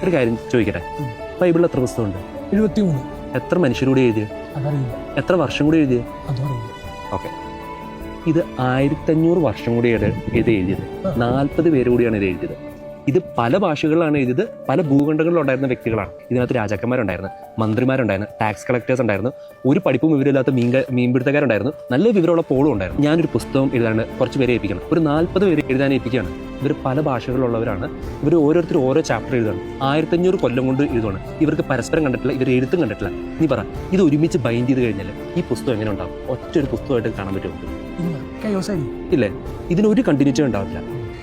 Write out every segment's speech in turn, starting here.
ഒരു കാര്യം ചോദിക്കട്ടെ, ബൈബിളിൽ എത്ര പുസ്തകമുണ്ട്? 73. എത്ര മനുഷ്യരോട് എഴുതിയത്? അതറിയില്ല. എത്ര വർഷം കൂടി എഴുതിയത്? അതറിയില്ല. ഓക്കെ, ഇത് 1500 വർഷം കൂടിയാണ് ഇത് എഴുതിയത്. 40 പേര് കൂടിയാണ് ഇത് എഴുതിയത്. ഇത് പല ഭാഷകളിലാണ് എഴുതിയത്. പല ഭൂഖണ്ഡങ്ങളിലുണ്ടായിരുന്ന വ്യക്തികളാണ്. ഇതിനകത്ത് രാജാക്കന്മാരുണ്ടായിരുന്നു, മന്ത്രിമാരുണ്ടായിരുന്നു, ടാക്സ് കളക്ടേഴ്സ് ഉണ്ടായിരുന്നു, ഒരു പഠിപ്പും വിവരമില്ലാത്ത മീൻപിടുത്തക്കാരുണ്ടായിരുന്നു, നല്ല വിവരമുള്ള പോളും ഉണ്ടായിരുന്നു. ഞാനൊരു പുസ്തകം എഴുതാണ്ട് കുറച്ച് പേരെ ഏൽപ്പിക്കണം, ഒരു 40 പേര് എഴുതാൻ ഏൽപ്പിക്കുകയാണ്. ഇവർ പല ഭാഷകളിലുള്ളവരാണ്. ഇവർ ഓരോരുത്തർ ഓരോ ചാപ്റ്റർ എഴുതാണ്. 1500 കൊല്ലം കൊണ്ട് എഴുതുകയാണ്. ഇവർക്ക് പരസ്പരം കണ്ടിട്ടില്ല, ഇവർ എഴുത്തും കണ്ടിട്ടില്ല. നീ പറ, ഇത് ഒരുമിച്ച് ബൈൻഡ് ചെയ്ത് കഴിഞ്ഞാൽ ഈ പുസ്തകം എങ്ങനെ ഉണ്ടാവും? ഒറ്റൊരു പുസ്തകമായിട്ട് കാണാൻ പറ്റുമോ? ഇല്ലേ, ഇതിനൊരു കണ്ടിന്യൂറ്റി ഉണ്ടാവില്ല.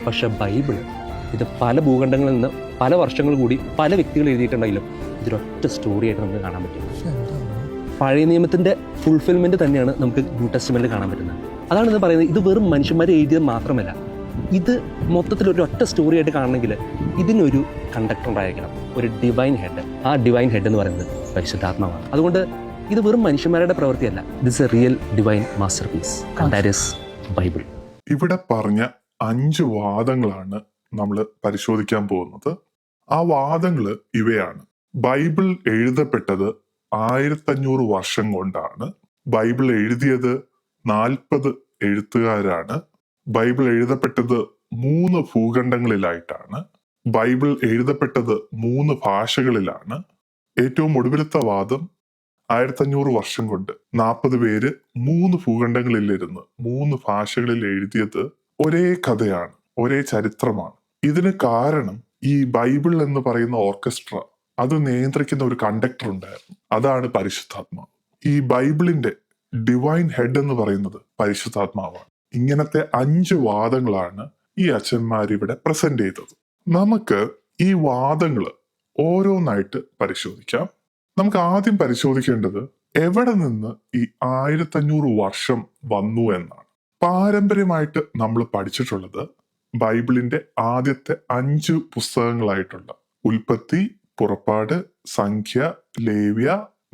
പക്ഷെ ബൈബിൾ ഇത് പല ഭൂഖണ്ഡങ്ങളിൽ നിന്ന് പല വർഷങ്ങൾ കൂടി പല വ്യക്തികൾ എഴുതിയിട്ടുണ്ടെങ്കിലും ഇതൊരൊറ്റ സ്റ്റോറിയായിട്ട് നമുക്ക് കാണാൻ പറ്റും. പഴയ നിയമത്തിൻ്റെ ഫുൾഫിൽമെൻറ്റ് തന്നെയാണ് നമുക്ക് ന്യൂ ടെസ്റ്റ്മെൻറ്റിൽ കാണാൻ പറ്റുന്നത്. അതാണ് ഇത് പറയുന്നത്. ഇത് വെറും മനുഷ്യന്മാർ എഴുതിയത് മാത്രമല്ല, ഇത് മൊത്തത്തിൽ ഒരു ഒറ്റ സ്റ്റോറിയായിട്ട് കാണണമെങ്കിൽ ഇതിനൊരു കണ്ടക്ടർ ഉണ്ടായിരിക്കണം, ഒരു ഡിവൈൻ ഹെഡ്. ആ ഡിവൈൻ ഹെഡ് എന്ന് പറയുന്നത് പരിശുദ്ധാത്മാവാണ്. അതുകൊണ്ട് ഇത് വെറും മനുഷ്യന്മാരുടെ പ്രവൃത്തിയല്ല. This a real divine masterpiece, that is Bible. ഇവിടെ പറഞ്ഞ 5 വാദങ്ങളാണ് നമ്മൾ പരിശോധിക്കാൻ പോകുന്നത്. ആ വാദങ്ങൾ ഇവയാണ്: ബൈബിൾ എഴുതപ്പെട്ടത് 1500 വർഷം കൊണ്ടാണ്. ബൈബിൾ എഴുതിയത് 40 എഴുത്തുകാരാണ്. ബൈബിൾ എഴുതപ്പെട്ടത് 3 ഭൂഖണ്ഡങ്ങളിലായിട്ടാണ്. ബൈബിൾ എഴുതപ്പെട്ടത് 3 ഭാഷകളിലാണ്. ഏറ്റവും ഒടുവിലത്തെ വാദം 1500 വർഷം കൊണ്ട് 40 പേര് 3 ഭൂഖണ്ഡങ്ങളിലിരുന്ന് 3 ഭാഷകളിൽ എഴുതിയത് ഒരേ കഥയാണ്, ഒരേ ചരിത്രമാണ്. ഇതിന് കാരണം ഈ ബൈബിൾ എന്ന് പറയുന്ന ഓർക്കസ്ട്ര അത് നിയന്ത്രിക്കുന്ന ഒരു കണ്ടക്ടർ ഉണ്ടായിരുന്നു. അതാണ് പരിശുദ്ധാത്മാവ്. ഈ ബൈബിളിന്റെ ഡിവൈൻ ഹെഡ് എന്ന് പറയുന്നത് പരിശുദ്ധാത്മാവാണ്. ഇങ്ങനത്തെ 5 വാദങ്ങളാണ് ഈ അച്ഛന്മാർ ഇവിടെ പ്രസന്റ് ചെയ്തത്. നമുക്ക് ഈ വാദങ്ങൾ ഓരോന്നായിട്ട് പരിശോധിക്കാം. നമുക്ക് ആദ്യം പരിശോധിക്കേണ്ടത് എവിടെ നിന്ന് ഈ 1500 വർഷം വന്നു എന്നാണ്. പാരമ്പര്യമായിട്ട് നമ്മൾ പഠിച്ചിട്ടുള്ളത് ബൈബിളിന്റെ ആദ്യത്തെ 5 പുസ്തകങ്ങളായിട്ടുള്ള ഉൽപ്പത്തി, പുറപ്പാട്, സംഖ്യ, ലേവ്യ,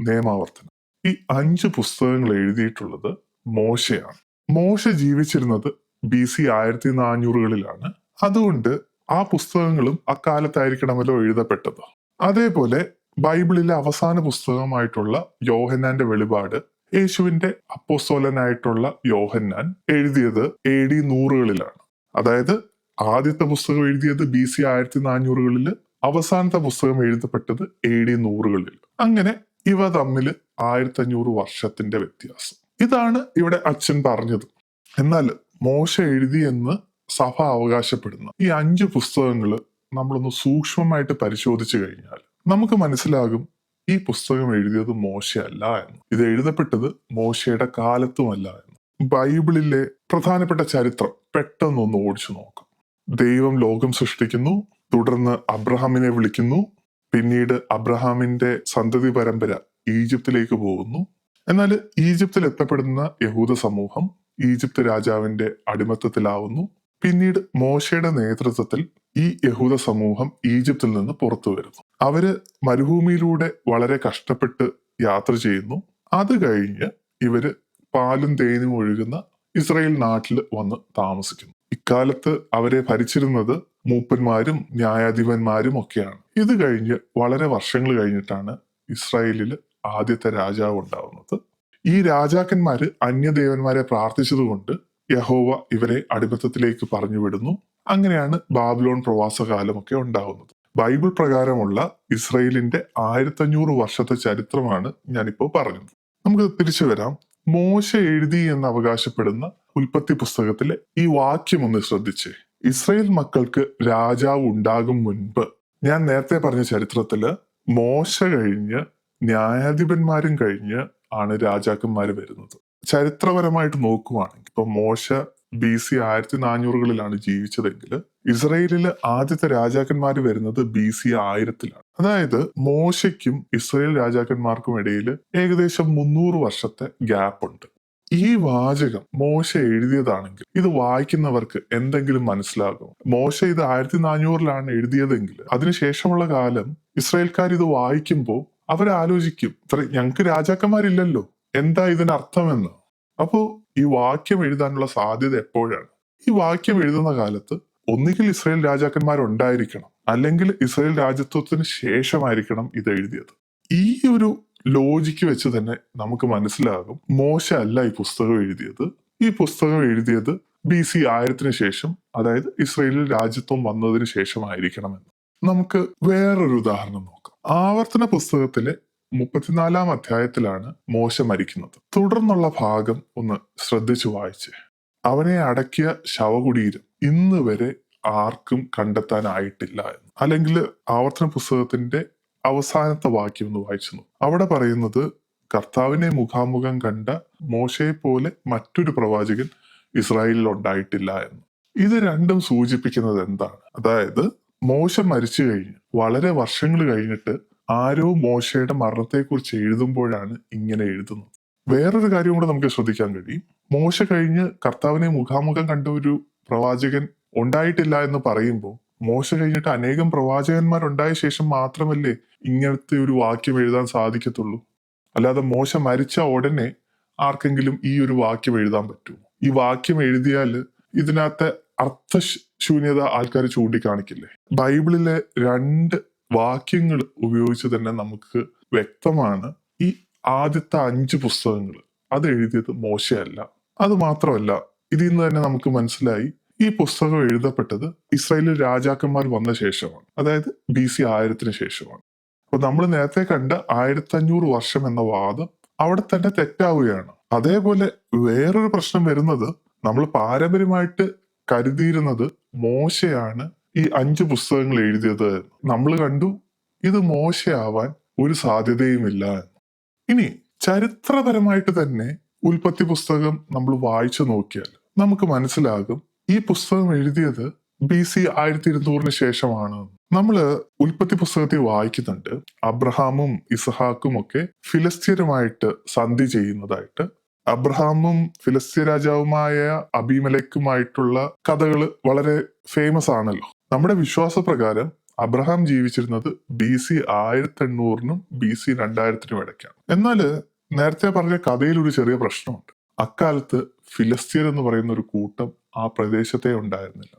നിയമാവർത്തനം, ഈ 5 പുസ്തകങ്ങൾ എഴുതിയിട്ടുള്ളത് മോശയാണ്. മോശ ജീവിച്ചിരുന്നത് BC 1400-കളിലാണ്. അതുകൊണ്ട് ആ പുസ്തകങ്ങളും അക്കാലത്തായിരിക്കണമല്ലോ എഴുതപ്പെട്ടത്. അതേപോലെ ബൈബിളിലെ അവസാന പുസ്തകമായിട്ടുള്ള യോഹന്നാന്റെ വെളിപാട് യേശുവിന്റെ അപ്പോസ്തലനായിട്ടുള്ള യോഹന്നാൻ എഴുതിയത് AD 100-കളിലാണ്. അതായത് ആദ്യത്തെ പുസ്തകം എഴുതിയത് BC 1400-കളില്, അവസാനത്തെ പുസ്തകം എഴുതപ്പെട്ടത് AD 100-കളിൽ. അങ്ങനെ ഇവ തമ്മിൽ 1500 വർഷത്തിന്റെ വ്യത്യാസം. ഇതാണ് ഇവിടെ അച്ഛൻ പറഞ്ഞത്. എന്നാൽ മോശ എഴുതി എന്ന് സഭ അവകാശപ്പെടുന്ന ഈ 5 പുസ്തകങ്ങൾ നമ്മളൊന്ന് സൂക്ഷ്മമായിട്ട് പരിശോധിച്ചു കഴിഞ്ഞാൽ നമുക്ക് മനസ്സിലാകും ഈ പുസ്തകം എഴുതിയത് മോശയല്ല എന്ന്, ഇത് എഴുതപ്പെട്ടത് മോശയുടെ കാലത്തുമല്ല എന്ന്. ബൈബിളിലെ പ്രധാനപ്പെട്ട ചരിത്രം പെട്ടെന്നൊന്ന് ഓടിച്ചു നോക്കാം. ദൈവം ലോകം സൃഷ്ടിക്കുന്നു, തുടർന്ന് അബ്രഹാമിനെ വിളിക്കുന്നു, പിന്നീട് അബ്രഹാമിന്റെ സന്തതി പരമ്പര ഈജിപ്തിലേക്ക് പോകുന്നു. എന്നാൽ ഈജിപ്തിൽ എത്തപ്പെടുന്ന യഹൂദ സമൂഹം ഈജിപ്ത് രാജാവിന്റെ അടിമത്തത്തിലാവുന്നു. പിന്നീട് മോശയുടെ നേതൃത്വത്തിൽ ഈ യഹൂദ സമൂഹം ഈജിപ്തിൽ നിന്ന് പുറത്തു വരുന്നു. അവര് മരുഭൂമിയിലൂടെ വളരെ കഷ്ടപ്പെട്ട് യാത്ര ചെയ്യുന്നു. അത് കഴിഞ്ഞ് ഇവര് പാലും തേനും ഒഴുകുന്ന ഇസ്രായേൽ നാട്ടിൽ വന്ന് താമസിക്കുന്നു. ഇക്കാലത്ത് അവരെ ഭരിച്ചിരുന്നത് മൂപ്പന്മാരും ന്യായാധിപന്മാരും ഒക്കെയാണ്. ഇത് കഴിഞ്ഞ് വളരെ വർഷങ്ങൾ കഴിഞ്ഞിട്ടാണ് ഇസ്രായേലിൽ ആദ്യത്തെ രാജാവ് ഉണ്ടാവുന്നത്. ഈ രാജാക്കന്മാര് അന്യദേവന്മാരെ പ്രാർത്ഥിച്ചതുകൊണ്ട് യഹോവ ഇവരെ അടിമത്തത്തിലേക്ക് പറഞ്ഞു വിടുന്നു. അങ്ങനെയാണ് ബാബിലോൺ പ്രവാസകാലമൊക്കെ ഉണ്ടാവുന്നത്. ബൈബിൾ പ്രകാരമുള്ള ഇസ്രായേലിന്റെ 1500 വർഷത്തെ ചരിത്രമാണ് ഞാനിപ്പോ പറഞ്ഞത്. നമുക്ക് തിരിച്ചു വരാം. മോശ എഴുതി എന്ന് അവകാശപ്പെടുന്ന ഉൽപ്പത്തി പുസ്തകത്തിലെ ഈ വാക്യം ഒന്ന് ശ്രദ്ധിച്ചേ. ഇസ്രായേൽ മക്കൾക്ക് രാജാവ് ഉണ്ടാകും മുൻപ്, ഞാൻ നേരത്തെ പറഞ്ഞ ചരിത്രത്തില് മോശ കഴിഞ്ഞ് ന്യായാധിപന്മാരും കഴിഞ്ഞ് ആണ് രാജാക്കന്മാര് വരുന്നത്. ചരിത്രപരമായിട്ട് നോക്കുവാണെങ്കിൽ ഇപ്പൊ മോശ BC 1400-കളിലാണ് ജീവിച്ചതെങ്കിൽ ഇസ്രായേലില് ആദ്യത്തെ രാജാക്കന്മാര് വരുന്നത് BC 1000-ലാണ്. അതായത് മോശയ്ക്കും ഇസ്രായേൽ രാജാക്കന്മാർക്കും ഇടയിൽ ഏകദേശം 300 വർഷത്തെ ഗ്യാപ്പ് ഉണ്ട്. ഈ വാചകം മോശ എഴുതിയതാണെങ്കിൽ ഇത് വായിക്കുന്നവർക്ക് എന്തെങ്കിലും മനസ്സിലാകും? മോശ ഇത് 1400-ലാണ് എഴുതിയതെങ്കിൽ അതിനുശേഷമുള്ള കാലം ഇസ്രായേൽക്കാർ ഇത് വായിക്കുമ്പോൾ അവരാലോചിക്കും, ഞങ്ങൾക്ക് രാജാക്കന്മാരില്ലല്ലോ, എന്താ ഇതിനർത്ഥമെന്ന്. അപ്പോ ഈ വാക്യം എഴുതാനുള്ള സാധ്യത എപ്പോഴാണ്? ഈ വാക്യം എഴുതുന്ന കാലത്ത് ഒന്നുകിൽ ഇസ്രായേൽ രാജാക്കന്മാരുണ്ടായിരിക്കണം, അല്ലെങ്കിൽ ഇസ്രായേൽ രാജ്യത്വത്തിന് ശേഷമായിരിക്കണം ഇത് എഴുതിയത്. ഈ ഒരു ലോജിക്ക് വെച്ച് തന്നെ നമുക്ക് മനസ്സിലാകും മോശ അല്ല ഈ പുസ്തകം എഴുതിയത്. ഈ പുസ്തകം എഴുതിയത് BC 1000 ശേഷം, അതായത് ഇസ്രായേലിൽ രാജ്യത്വം വന്നതിന് ശേഷമായിരിക്കണമെന്ന്. നമുക്ക് വേറൊരു ഉദാഹരണം നോക്കാം. ആവർത്തന പുസ്തകത്തിലെ 34-ാം അധ്യായത്തിലാണ് മോശ മരിക്കുന്നത്. തുടർന്നുള്ള ഭാഗം ഒന്ന് ശ്രദ്ധിച്ചു വായിച്ചേ. അവനെ അടക്കിയ ശവകുടീരം ഇന്ന് വരെ ആർക്കും കണ്ടെത്താനായിട്ടില്ല എന്ന്. അല്ലെങ്കിൽ ആവർത്തന പുസ്തകത്തിന്റെ അവസാനത്തെ വാക്യം ഒന്ന് വായിച്ചു. അവിടെ പറയുന്നത് കർത്താവിനെ മുഖാമുഖം കണ്ട മോശയെ പോലെ മറ്റൊരു പ്രവാചകൻ ഇസ്രായേലിൽ ഉണ്ടായിട്ടില്ല എന്ന്. ഇത് രണ്ടും സൂചിപ്പിക്കുന്നത് എന്താണ്? അതായത് മോശ മരിച്ചു കഴിഞ്ഞ് വളരെ വർഷങ്ങൾ കഴിഞ്ഞിട്ട് ആരോ മോശയുടെ മരണത്തെക്കുറിച്ച് എഴുതുമ്പോഴാണ് ഇങ്ങനെ എഴുതുന്നത്. വേറൊരു കാര്യം കൂടെ നമുക്ക് ശ്രദ്ധിക്കാൻ കഴിയും. മോശ കഴിഞ്ഞ് കർത്താവിനെ മുഖാമുഖം കണ്ട ഒരു പ്രവാചകൻ ഉണ്ടായിട്ടില്ല എന്ന് പറയുമ്പോൾ മോശ കഴിഞ്ഞിട്ട് അനേകം പ്രവാചകന്മാരുണ്ടായ ശേഷം മാത്രമല്ലേ ഇങ്ങനത്തെ ഒരു വാക്യം എഴുതാൻ സാധിക്കത്തുള്ളൂ. അല്ലാതെ മോശ മരിച്ച ഉടനെ ആർക്കെങ്കിലും ഈ ഒരു വാക്യം എഴുതാൻ പറ്റുമോ? ഈ വാക്യം എഴുതിയാൽ ഇതിനകത്തെ അർത്ഥശൂന്യത ആൾക്കാർ ചൂണ്ടിക്കാണിക്കില്ലേ? ബൈബിളിലെ 2 വാക്യങ്ങൾ ഉപയോഗിച്ച് തന്നെ നമുക്ക് വ്യക്തമാണ് ഈ ആദ്യത്തെ 5 പുസ്തകങ്ങൾ അത് എഴുതിയത് മോശയല്ല. അത് മാത്രമല്ല, ഇതിൽ നിന്ന് തന്നെ നമുക്ക് മനസ്സിലായി ഈ പുസ്തകം എഴുതപ്പെട്ടത് ഇസ്രായേലിൽ രാജാക്കന്മാർ വന്ന ശേഷമാണ്, അതായത് BC 1000 ശേഷമാണ്. അപ്പൊ നമ്മൾ നേരത്തെ കണ്ട 1500 വർഷം എന്ന വാദം അവിടെ തന്നെ തെറ്റാവുകയാണ്. അതേപോലെ വേറൊരു പ്രശ്നം വരുന്നത്, നമ്മൾ പാരമ്പര്യമായിട്ട് കരുതിയിരുന്നത് മോശയാണ് ഈ 5 പുസ്തകങ്ങൾ എഴുതിയത്. നമ്മൾ കണ്ടു ഇത് മോശയാവാൻ ഒരു സാധ്യതയുമില്ല എന്ന്. ഇനി ചരിത്രപരമായിട്ട് തന്നെ ഉൽപ്പത്തി പുസ്തകം നമ്മൾ വായിച്ചു നോക്കിയാൽ നമുക്ക് മനസ്സിലാകും ഈ പുസ്തകം എഴുതിയത് BC 1200 ശേഷമാണ്. നമ്മള് ഉൽപ്പത്തി പുസ്തകത്തിൽ വായിക്കുന്നുണ്ട് അബ്രഹാമും ഇസഹാക്കും ഒക്കെ ഫിലിസ്തീനുമായിട്ട് സന്ധി ചെയ്യുന്നതായിട്ട്. അബ്രഹാമും ഫിലിസ്തീൻ രാജാവുമായ അബീമലേക്കുമായിട്ടുള്ള കഥകൾ വളരെ ഫേമസ് ആണല്ലോ. നമ്മുടെ വിശ്വാസപ്രകാരം അബ്രഹാം ജീവിച്ചിരുന്നത് BC 1800-നും BC 2000-നും ഇടയ്ക്കാണ്. എന്നാൽ നേരത്തെ പറഞ്ഞ കഥയിൽ ഒരു ചെറിയ പ്രശ്നമുണ്ട്. അക്കാലത്ത് ഫിലിസ്തീൻ എന്ന് പറയുന്ന ഒരു കൂട്ടം ആ പ്രദേശത്തെ ഉണ്ടായിരുന്നില്ല.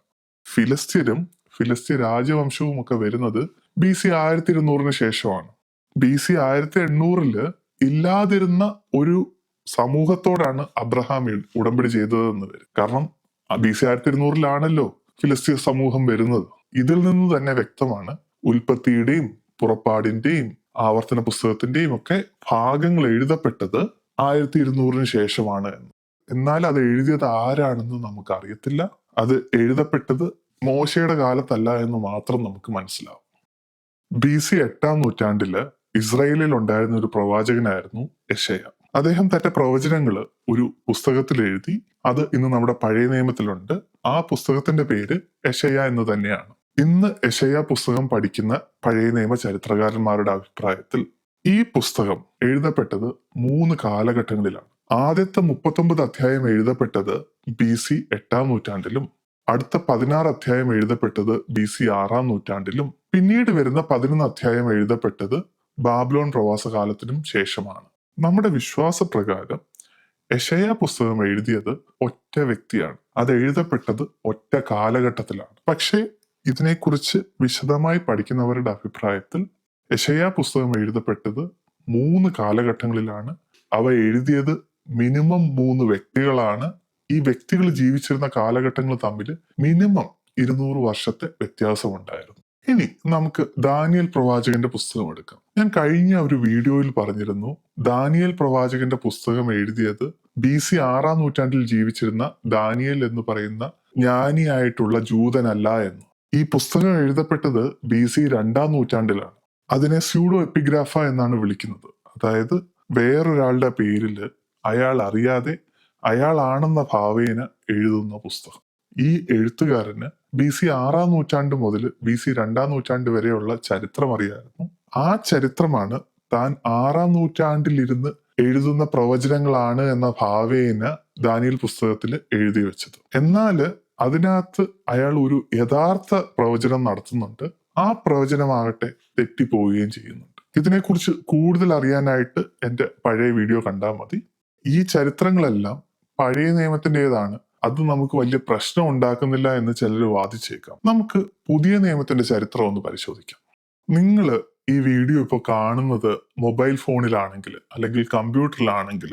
ഫിലിസ്തീനും ഫിലിസ്തീൻ രാജവംശവും ഒക്കെ വരുന്നത് BC 1200-ന് ശേഷമാണ്. BC 1800-ല് ഇല്ലാതിരുന്ന ഒരു സമൂഹത്തോടാണ് അബ്രഹാം ഉടമ്പടി ചെയ്തതെന്ന് വരും. കാരണം BC 1200-ലാണല്ലോ ഫിലിസ്തീൻ സമൂഹം വരുന്നത്. ഇതിൽ നിന്ന് തന്നെ വ്യക്തമാണ് ഉൽപ്പത്തിയുടെയും പുറപ്പാടിന്റെയും ആവർത്തന പുസ്തകത്തിന്റെയും ഒക്കെ ഭാഗങ്ങൾ എഴുതപ്പെട്ടത് 1200-ന് ശേഷമാണ് എന്ന്. എന്നാൽ അത് എഴുതിയത് ആരാണെന്ന് നമുക്ക് അറിയത്തില്ല. അത് എഴുതപ്പെട്ടത് മോശയുടെ കാലത്തല്ല എന്ന് മാത്രം നമുക്ക് മനസ്സിലാവും. BC 8-ാം നൂറ്റാണ്ടില് ഇസ്രായേലിൽ ഉണ്ടായിരുന്ന ഒരു പ്രവാചകനായിരുന്നു യെശയ്യ. അദ്ദേഹം തന്റെ പ്രവചനങ്ങള് ഒരു പുസ്തകത്തിൽ എഴുതി. അത് ഇന്ന് നമ്മുടെ പഴയ നിയമത്തിലുണ്ട്. ആ പുസ്തകത്തിന്റെ പേര് യെശയ്യ എന്ന് തന്നെയാണ്. ഇന്ന് യെശയ്യ പുസ്തകം പഠിക്കുന്ന പഴയ നിയമ ചരിത്രകാരന്മാരുടെ അഭിപ്രായത്തിൽ ഈ പുസ്തകം എഴുതപ്പെട്ടത് 3 കാലഘട്ടങ്ങളിലാണ്. ആദ്യത്തെ 39 അധ്യായം എഴുതപ്പെട്ടത് BC 8-ാം നൂറ്റാണ്ടിലും അടുത്ത 16 അധ്യായം എഴുതപ്പെട്ടത് BC 6-ാം നൂറ്റാണ്ടിലും പിന്നീട് വരുന്ന 11 അധ്യായം എഴുതപ്പെട്ടത് ബാബിലോൺ പ്രവാസകാലത്തിനും ശേഷമാണ്. നമ്മുടെ വിശ്വാസപ്രകാരം യെശയ്യ പുസ്തകം എഴുതിയത് ഒറ്റ വ്യക്തിയാണ്. അത് എഴുതപ്പെട്ടത് ഒറ്റ കാലഘട്ടത്തിലാണ്. പക്ഷേ ഇതിനെക്കുറിച്ച് വിശദമായി പഠിക്കുന്നവരുടെ അഭിപ്രായത്തിൽ യെശയ്യ പുസ്തകം എഴുതപ്പെട്ടത് 3 കാലഘട്ടങ്ങളിലാണ്. അവ എഴുതിയത് മിനിമം 3 വ്യക്തികളാണ്. ഈ വ്യക്തികൾ ജീവിച്ചിരുന്ന കാലഘട്ടങ്ങൾ തമ്മിൽ മിനിമം 200 വർഷത്തെ വ്യത്യാസമുണ്ടായിരുന്നു. ഇനി നമുക്ക് ദാനിയേൽ പ്രവാചകന്റെ പുസ്തകം എടുക്കാം. ഞാൻ കഴിഞ്ഞ ഒരു വീഡിയോയിൽ പറഞ്ഞിരുന്നു ദാനിയേൽ പ്രവാചകന്റെ പുസ്തകം എഴുതിയത് BC 6-ാം നൂറ്റാണ്ടിൽ ജീവിച്ചിരുന്ന ദാനിയേൽ എന്ന് പറയുന്ന ജ്ഞാനിയായിട്ടുള്ള ജൂതനല്ല എന്ന്. ഈ പുസ്തകം എഴുതപ്പെട്ടത് BC 2-ാം നൂറ്റാണ്ടിലാണ്. അതിനെ സ്യൂഡോ എപ്പിഗ്രാഫ എന്നാണ് വിളിക്കുന്നത്. അതായത് വേറൊരാളുടെ പേരില് അയാൾ അറിയാതെ അയാളാണെന്ന ഭാവേന എഴുതുന്ന പുസ്തകം. ഈ എഴുത്തുകാരന് BC 6-ാം നൂറ്റാണ്ട് മുതൽ BC 2-ാം നൂറ്റാണ്ട് വരെയുള്ള ചരിത്രം അറിയായിരുന്നു. ആ ചരിത്രമാണ് താൻ 6-ാം നൂറ്റാണ്ടിലിരുന്ന് എഴുതുന്ന പ്രവചനങ്ങളാണ് എന്ന ഭാവേന ദാനിയേൽ പുസ്തകത്തിൽ എഴുതി വെച്ചത്. എന്നാല് അതിനകത്ത് അയാൾ ഒരു യഥാർത്ഥ പ്രവചനം നടത്തുന്നുണ്ട്. ആ പ്രവചനമാകട്ടെ തെറ്റിപ്പോവുകയും ചെയ്യുന്നുണ്ട്. ഇതിനെക്കുറിച്ച് കൂടുതൽ അറിയാനായിട്ട് എൻ്റെ പഴയ വീഡിയോ കണ്ടാൽ മതി. ഈ ചരിത്രങ്ങളെല്ലാം പഴയ നിയമത്തിൻ്റെതാണ്. അത് നമുക്ക് വലിയ പ്രശ്നം ഉണ്ടാക്കുന്നില്ല എന്ന് ചിലർ വാദിച്ചേക്കാം. നമുക്ക് പുതിയ നിയമത്തിന്റെ ചരിത്രം ഒന്ന് പരിശോധിക്കാം. നിങ്ങൾ ഈ വീഡിയോ ഇപ്പോൾ കാണുന്നത് മൊബൈൽ ഫോണിലാണെങ്കിൽ അല്ലെങ്കിൽ കമ്പ്യൂട്ടറിലാണെങ്കിൽ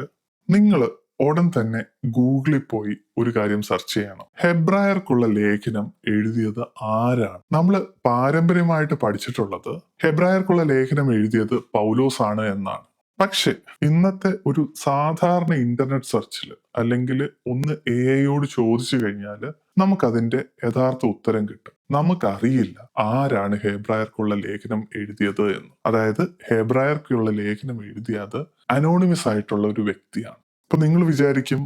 നിങ്ങൾ ഉടൻ തന്നെ ഗൂഗിളിൽ പോയി ഒരു കാര്യം സെർച്ച് ചെയ്യണം. ഹെബ്രായർക്കുള്ള ലേഖനം എഴുതിയത് ആരാണ്? നമ്മൾ പാരമ്പര്യമായിട്ട് പഠിച്ചിട്ടുള്ളത് ഹെബ്രായർക്കുള്ള ലേഖനം എഴുതിയത് പൗലോസ് ആണ് എന്നാണ്. പക്ഷെ ഇന്നത്തെ ഒരു സാധാരണ ഇന്റർനെറ്റ് സെർച്ചിൽ അല്ലെങ്കിൽ ഒന്ന് AI ചോദിച്ചു കഴിഞ്ഞാൽ നമുക്കതിന്റെ യഥാർത്ഥ ഉത്തരം കിട്ടും. നമുക്കറിയില്ല ആരാണ് ഹെബ്രായർക്കുള്ള ലേഖനം എഴുതിയത് എന്ന്. അതായത് ഹെബ്രായർക്കുള്ള ലേഖനം എഴുതിയത് അനോണിമസ് ആയിട്ടുള്ള ഒരു വ്യക്തിയാണ്. അപ്പൊ നിങ്ങൾ വിചാരിക്കും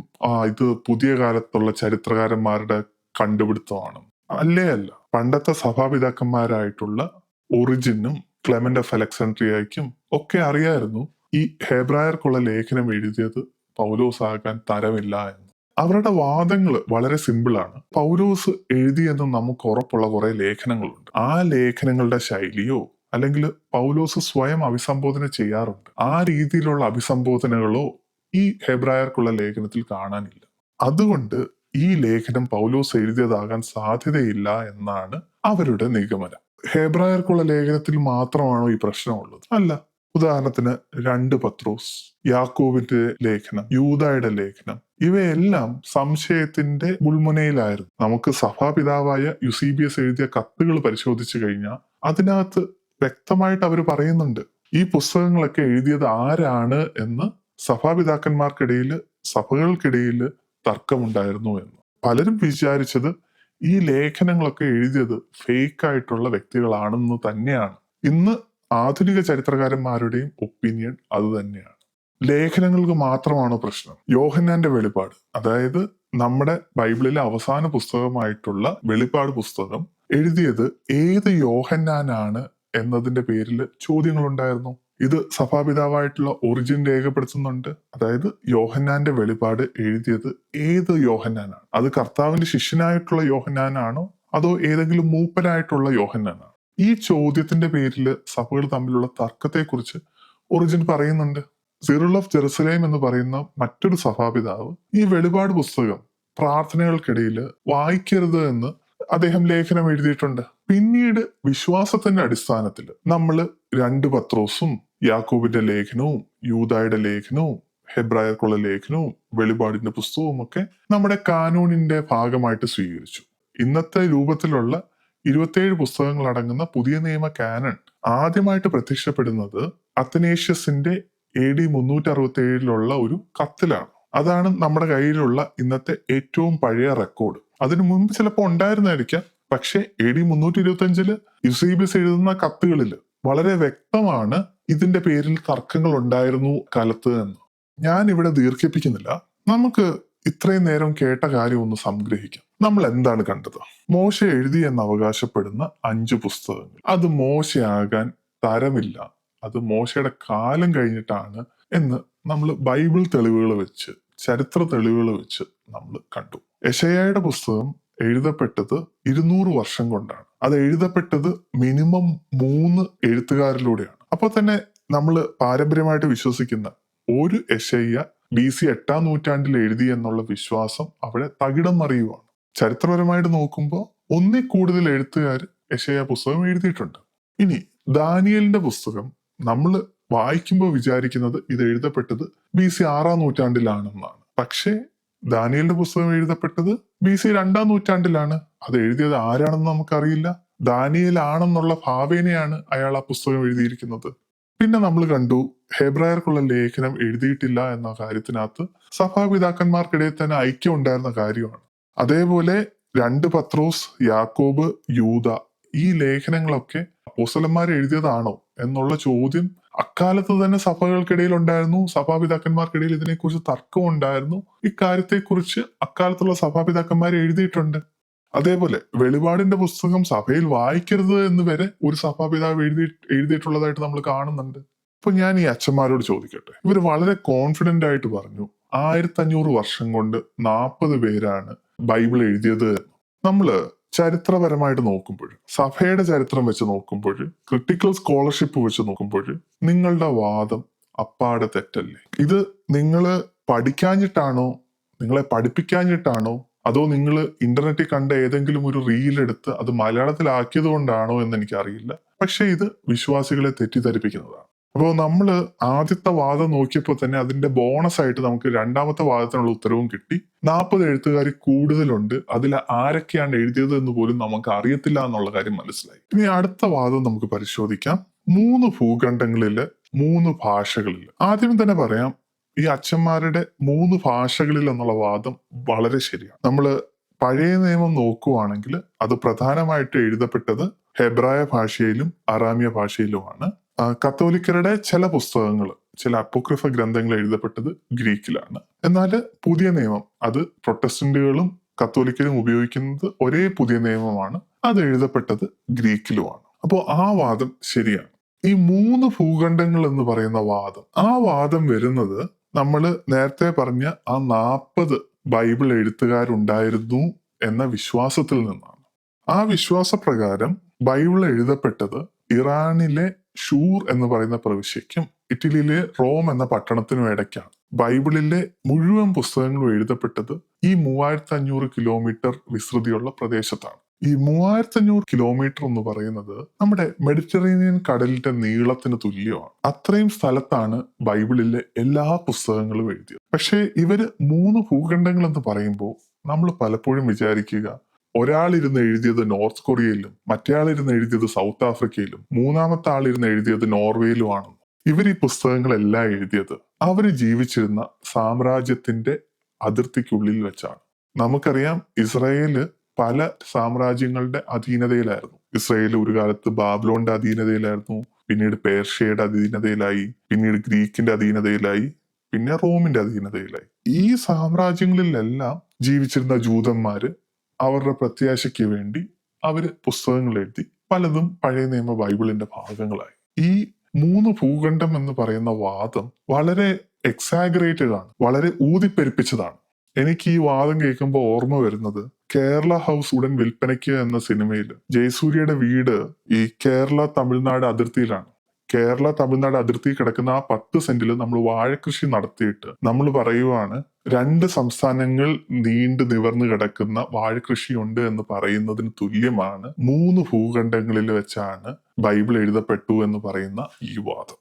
ഇത് പുതിയ കാലത്തുള്ള ചരിത്രകാരന്മാരുടെ കണ്ടുപിടുത്തമാണ്. അല്ല. പണ്ടത്തെ സഭാപിതാക്കന്മാരായിട്ടുള്ള ഒറിജിനും ക്ലെമന്റ് ഓഫ് അലക്സാൻഡ്രിയയ്ക്കും ഒക്കെ അറിയായിരുന്നു ഈ ഹെബ്രായർക്കുള്ള ലേഖനം എഴുതിയത് പൗലോസ് ആകാൻ തരമില്ല എന്ന്. അവരുടെ വാദങ്ങൾ വളരെ സിമ്പിളാണ്. പൗലോസ് എഴുതിയെന്ന് നമുക്ക് ഉറപ്പുള്ള കുറെ ലേഖനങ്ങളുണ്ട്. ആ ലേഖനങ്ങളുടെ ശൈലിയോ അല്ലെങ്കിൽ പൗലോസ് സ്വയം അഭിസംബോധന ചെയ്യാറുണ്ട്, ആ രീതിയിലുള്ള അഭിസംബോധനകളോ ഈ ഹെബ്രായർക്കുള്ള ലേഖനത്തിൽ കാണാനില്ല. അതുകൊണ്ട് ഈ ലേഖനം പൗലോസ് എഴുതിയതാകാൻ സാധ്യതയില്ല എന്നാണ് അവരുടെ നിഗമനം. ഹെബ്രായർക്കുള്ള ലേഖനത്തിൽ മാത്രമാണോ ഈ പ്രശ്നമുള്ളത്? അല്ല. ഉദാഹരണത്തിന് 2 പത്രോസ്, യാക്കോബിന്റെ ലേഖനം, യൂദായുടെ ലേഖനം, ഇവയെല്ലാം സംശയത്തിന്റെ മുൾമുനയിലായിരുന്നു. നമുക്ക് സഭാപിതാവായ യുസീബിയസ് എഴുതിയ കത്തുകൾ പരിശോധിച്ചു കഴിഞ്ഞാൽ അതിനകത്ത് വ്യക്തമായിട്ട് അവർ പറയുന്നുണ്ട് ഈ പുസ്തകങ്ങളൊക്കെ എഴുതിയത് ആരാണ് എന്ന്. സഭാപിതാക്കന്മാർക്കിടയിൽ, സഭകൾക്കിടയിൽ തർക്കമുണ്ടായിരുന്നു എന്ന്. പലരും വിചാരിച്ചത് ഈ ലേഖനങ്ങളൊക്കെ എഴുതിയത് ഫേക്ക് ആയിട്ടുള്ള വ്യക്തികളാണെന്ന് തന്നെയാണ്. ഇന്ന് ആധുനിക ചരിത്രകാരന്മാരുടെയും ഒപ്പീനിയൻ അത് തന്നെയാണ്. ലേഖനങ്ങൾക്ക് മാത്രമാണോ പ്രശ്നം? യോഹന്നാന്റെ വെളിപ്പാട്, അതായത് നമ്മുടെ ബൈബിളിലെ അവസാന പുസ്തകമായിട്ടുള്ള വെളിപ്പാട് പുസ്തകം എഴുതിയത് ഏത് യോഹന്നാനാണ് എന്നതിന്റെ പേരിൽ ചോദ്യങ്ങളുണ്ടായിരുന്നു. ഇത് സഭാപിതാവായിട്ടുള്ള ഒറിജിൻ രേഖപ്പെടുത്തുന്നുണ്ട്. അതായത് യോഹന്നാന്റെ വെളിപ്പാട് എഴുതിയത് ഏത് യോഹന്നാനാണ്? അത് കർത്താവിന്റെ ശിഷ്യനായിട്ടുള്ള യോഹന്നാനാണോ അതോ ഏതെങ്കിലും മൂപ്പനായിട്ടുള്ള യോഹന്നാനാണോ? ഈ ചോദ്യത്തിന്റെ പേരിൽ സഭകൾ തമ്മിലുള്ള തർക്കത്തെക്കുറിച്ച് ഒറിജിൻ പറയുന്നുണ്ട്. സിറിൽ ഓഫ് ജെറുസലേം എന്ന് പറയുന്ന മറ്റൊരു സഭാപിതാവ് ഈ വെളിപാട് പുസ്തകം പ്രാർത്ഥനകൾക്കിടയിൽ വായിക്കരുത് എന്ന് അദ്ദേഹം ലേഖനം എഴുതിയിട്ടുണ്ട്. പിന്നീട് വിശ്വാസത്തിന്റെ അടിസ്ഥാനത്തിൽ നമ്മൾ 2 പത്രോസും യാക്കോബിന്റെ ലേഖനവും യൂദായുടെ ലേഖനവും ഹെബ്രായർക്കുള്ള ലേഖനവും വെളിപാടിന്റെ പുസ്തകവും ഒക്കെ നമ്മുടെ കാനൂണിന്റെ ഭാഗമായിട്ട് സ്വീകരിച്ചു. ഇന്നത്തെ രൂപത്തിലുള്ള 27 പുസ്തകങ്ങൾ അടങ്ങുന്ന പുതിയ നിയമ കാനൺ ആദ്യമായിട്ട് പ്രത്യക്ഷപ്പെടുന്നത് അത്തനേഷ്യസിന്റെ AD 367 ഒരു കത്തിലാണ്. അതാണ് നമ്മുടെ കയ്യിലുള്ള ഇന്നത്തെ ഏറ്റവും പഴയ റെക്കോർഡ്. അതിനു മുൻപ് ചിലപ്പോൾ ഉണ്ടായിരുന്നായിരിക്കാം. പക്ഷെ AD 325 യുസീബിയസ് എഴുതുന്ന കത്തുകളിൽ വളരെ വ്യക്തമാണ് ഇതിന്റെ പേരിൽ തർക്കങ്ങൾ ഉണ്ടായിരുന്നു കാലത്ത് എന്ന്. ഞാൻ ഇവിടെ ദീർഘിപ്പിക്കുന്നില്ല. നമുക്ക് ഇത്രയും നേരം കേട്ട കാര്യം ഒന്ന് സംഗ്രഹിക്കാം. നമ്മൾ എന്താണ് കണ്ടത്? മോശ എഴുതി എന്ന് അവകാശപ്പെടുന്ന 5 പുസ്തകങ്ങൾ അത് മോശയാകാൻ തരമില്ല, അത് മോശയുടെ കാലം കഴിഞ്ഞിട്ടാണ് എന്ന് നമ്മൾ ബൈബിൾ തെളിവുകൾ വെച്ച്, ചരിത്ര തെളിവുകൾ വെച്ച് നമ്മൾ കണ്ടു. യെശയ്യായുടെ പുസ്തകം എഴുതപ്പെട്ടത് 200 വർഷം കൊണ്ടാണ്. അത് എഴുതപ്പെട്ടത് മിനിമം 3 എഴുത്തുകാരിലൂടെയാണ്. അപ്പൊ തന്നെ നമ്മൾ പാരമ്പര്യമായിട്ട് വിശ്വസിക്കുന്ന ഒരു യെശയ്യ BC 8-ാം നൂറ്റാണ്ടിൽ എഴുതി എന്നുള്ള വിശ്വാസം അവിടെ തകിടം മറിയുവാണ്. ചരിത്രപരമായിട്ട് നോക്കുമ്പോൾ 1-ൽ കൂടുതൽ എഴുത്തുകാർ യെശയ്യാ പുസ്തകം എഴുതിയിട്ടുണ്ട്. ഇനി ദാനിയേലിന്റെ പുസ്തകം നമ്മൾ വായിക്കുമ്പോൾ വിചാരിക്കുന്നത് ഇത് എഴുതപ്പെട്ടത് BC 6-ാം നൂറ്റാണ്ടിലാണെന്നാണ്. പക്ഷേ ദാനിയേലിന്റെ പുസ്തകം എഴുതപ്പെട്ടത് BC 2-ാം നൂറ്റാണ്ടിലാണ്. അത് എഴുതിയത് ആരാണെന്ന് നമുക്കറിയില്ല. ദാനിയേൽ ആണെന്നുള്ള ഭാവേനയാണ് അയാൾ ആ പുസ്തകം എഴുതിയിരിക്കുന്നത്. പിന്നെ നമ്മൾ കണ്ടു ഹെബ്രായർക്കുള്ള ലേഖനം എഴുതിയിട്ടില്ല എന്ന കാര്യത്തിനകത്ത് സഭാപിതാക്കന്മാർക്കിടയിൽ തന്നെ ഐക്യം ഉണ്ടായിരുന്ന കാര്യമാണ്. അതേപോലെ 2 പത്രോസ്, യാക്കോബ്, യൂദ ഈ ലേഖനങ്ങളൊക്കെ അപ്പോസ്തലന്മാർ എഴുതിയതാണോ എന്നുള്ള ചോദ്യം അക്കാലത്ത് തന്നെ സഭകൾക്കിടയിൽ ഉണ്ടായിരുന്നു. സഭാപിതാക്കന്മാർക്കിടയിൽ ഇതിനെക്കുറിച്ച് തർക്കം ഉണ്ടായിരുന്നു. ഇക്കാര്യത്തെക്കുറിച്ച് അക്കാലത്തുള്ള സഭാപിതാക്കന്മാർ എഴുതിയിട്ടുണ്ട്. അതേപോലെ വെളിപാടിന്റെ പുസ്തകം സഭയിൽ വായിക്കരുത് എന്ന് വരെ ഒരു സഭാപിതാവ് എഴുതിയിട്ടുള്ളതായിട്ട് നമ്മൾ കാണുന്നുണ്ട്. അപ്പൊ ഞാൻ ഈ അച്ഛന്മാരോട് ചോദിക്കട്ടെ, ഇവർ വളരെ കോൺഫിഡന്റ് ആയിട്ട് പറഞ്ഞു 1500 വർഷം കൊണ്ട് 40 പേരാണ് ബൈബിൾ എഴുതിയത് എന്ന്. നമ്മള് ചരിത്രപരമായിട്ട് നോക്കുമ്പോൾ, സഭയുടെ ചരിത്രം വെച്ച് നോക്കുമ്പോൾ, ക്രിട്ടിക്കൽ സ്കോളർഷിപ്പ് വെച്ച് നോക്കുമ്പോൾ നിങ്ങളുടെ വാദം അപ്പാടെ തെറ്റല്ലേ? ഇത് നിങ്ങള് പഠിക്കാഞ്ഞിട്ടാണോ, നിങ്ങളെ പഠിപ്പിക്കാഞ്ഞിട്ടാണോ, അതോ നിങ്ങൾ ഇന്റർനെറ്റിൽ കണ്ട ഏതെങ്കിലും ഒരു റീൽ എടുത്ത് അത് മലയാളത്തിലാക്കിയത് കൊണ്ടാണോ എന്ന് എനിക്കറിയില്ല. പക്ഷെ ഇത് വിശ്വാസികളെ തെറ്റിദ്ധരിപ്പിക്കുന്നതാണ്. അപ്പോൾ നമ്മൾ ആദ്യത്തെ വാദം നോക്കിയപ്പോൾ തന്നെ അതിന്റെ ബോണസ് ആയിട്ട് നമുക്ക് രണ്ടാമത്തെ വാദത്തിനുള്ള ഉത്തരവും കിട്ടി. 40 എഴുത്തുകാർ കൂടുതലുണ്ട്, അതിൽ ആരൊക്കെയാണ് എഴുതിയത് എന്ന് പോലും നമുക്ക് അറിയത്തില്ല എന്നുള്ള കാര്യം മനസ്സിലായി. ഇനി അടുത്ത വാദം നമുക്ക് പരിശോധിക്കാം. 3 ഭൂഖണ്ഡങ്ങളില് 3 ഭാഷകളിൽ. ആദ്യം തന്നെ പറയാം, ഈ അച്ഛന്മാരുടെ 3 ഭാഷകളിൽ എന്നുള്ള വാദം വളരെ ശരിയാണ്. നമ്മൾ പഴയ നിയമം നോക്കുവാണെങ്കിൽ അത് പ്രധാനമായിട്ട് എഴുതപ്പെട്ടത് ഹെബ്രായ ഭാഷയിലും അറാമിയ ഭാഷയിലുമാണ്. കത്തോലിക്കരുടെ ചില പുസ്തകങ്ങൾ, ചില അപ്പോക്രിഫ ഗ്രന്ഥങ്ങൾ എഴുതപ്പെട്ടത് ഗ്രീക്കിലാണ്. എന്നാൽ പുതിയ നിയമം അത് പ്രൊട്ടസ്റ്റന്റുകളും കത്തോലിക്കരും ഉപയോഗിക്കുന്നത് ഒരേ പുതിയ നിയമമാണ്, അത് എഴുതപ്പെട്ടത് ഗ്രീക്കിലുമാണ്. അപ്പോൾ ആ വാദം ശരിയാണ്. ഈ 3 ഭൂഖണ്ഡങ്ങൾ എന്ന് പറയുന്ന വാദം, ആ വാദം വരുന്നത് നമ്മൾ നേരത്തെ പറഞ്ഞ ആ 40 ബൈബിൾ എഴുത്തുകാരുണ്ടായിരുന്നു എന്ന വിശ്വാസത്തിൽ നിന്നാണ്. ആ വിശ്വാസപ്രകാരം ബൈബിൾ എഴുതപ്പെട്ടത് ഇറാനിലെ ഷൂർ എന്ന് പറയുന്ന പ്രവിശ്യയ്ക്കും ഇറ്റലിയിലെ റോം എന്ന പട്ടണത്തിനും ഇടയ്ക്കാണ്. ബൈബിളിലെ മുഴുവൻ പുസ്തകങ്ങളും എഴുതപ്പെട്ടത് ഈ 3500 കിലോമീറ്റർ വിസ്തൃതിയുള്ള പ്രദേശത്താണ്. ഈ 3500 കിലോമീറ്റർ എന്ന് പറയുന്നത് നമ്മുടെ മെഡിറ്ററേനിയൻ കടലിന്റെ നീളത്തിന് തുല്യമാണ്. അത്രയും സ്ഥലത്താണ് ബൈബിളിലെ എല്ലാ പുസ്തകങ്ങളും എഴുതിയത്. പക്ഷേ ഇവര് 3 ഭൂഖണ്ഡങ്ങൾ എന്ന് പറയുമ്പോൾ നമ്മൾ പലപ്പോഴും വിചാരിക്കുക ഒരാളിരുന്ന് എഴുതിയത് നോർത്ത് കൊറിയയിലും മറ്റേയാളിരുന്ന് എഴുതിയത് സൗത്ത് ആഫ്രിക്കയിലും മൂന്നാമത്തെ ആളിരുന്ന് എഴുതിയത് നോർവേയിലുമാണെന്ന്. ഇവർ ഈ പുസ്തകങ്ങളെല്ലാം എഴുതിയത് അവര് ജീവിച്ചിരുന്ന സാമ്രാജ്യത്തിന്റെ അതിർത്തിക്കുള്ളിൽ വെച്ചാണ്. നമുക്കറിയാം, ഇസ്രായേല് പല സാമ്രാജ്യങ്ങളുടെ അധീനതയിലായിരുന്നു. ഇസ്രായേൽ ഒരു കാലത്ത് ബാബിലോണിന്റെ അധീനതയിലായിരുന്നു, പിന്നീട് പേർഷ്യയുടെ അധീനതയിലായി, പിന്നീട് ഗ്രീക്കിന്റെ അധീനതയിലായി, പിന്നെ റോമിന്റെ അധീനതയിലായി. ഈ സാമ്രാജ്യങ്ങളിലെല്ലാം ജീവിച്ചിരുന്ന ജൂതന്മാര് അവരുടെ പ്രത്യാശയ്ക്ക് വേണ്ടി അവര് പുസ്തകങ്ങൾ എഴുതി. പലതും പഴയ നിയമ ബൈബിളിന്റെ ഭാഗങ്ങളായി. ഈ 3 ഭൂഖണ്ഡം എന്ന് പറയുന്ന വാദം വളരെ എക്സാഗ്രേറ്റഡ് ആണ്, വളരെ ഊതിപ്പെരുപ്പിച്ചതാണ്. എനിക്ക് ഈ വാദം കേൾക്കുമ്പോൾ ഓർമ്മ വരുന്നത് കേരള ഹൗസ് ഉടൻ വിൽപ്പനയ്ക്ക് എന്ന സിനിമയിൽ ജയസൂര്യയുടെ വീട് ഈ കേരള തമിഴ്നാട് അതിർത്തിയിലാണ്. കേരള തമിഴ്നാട് അതിർത്തി കിടക്കുന്ന ആ 10 സെന്റിൽ നമ്മൾ വാഴകൃഷി നടത്തിയിട്ട് നമ്മൾ പറയുവാണ് 2 സംസ്ഥാനങ്ങൾ നീണ്ടു നിവർന്നു കിടക്കുന്ന വാഴകൃഷിയുണ്ട് എന്ന് പറയുന്നതിന് തുല്യമാണ് 3 ഭൂഖണ്ഡങ്ങളിൽ വെച്ചാണ് ബൈബിൾ എഴുതപ്പെട്ടു എന്ന് പറയുന്ന ഈ വാദം.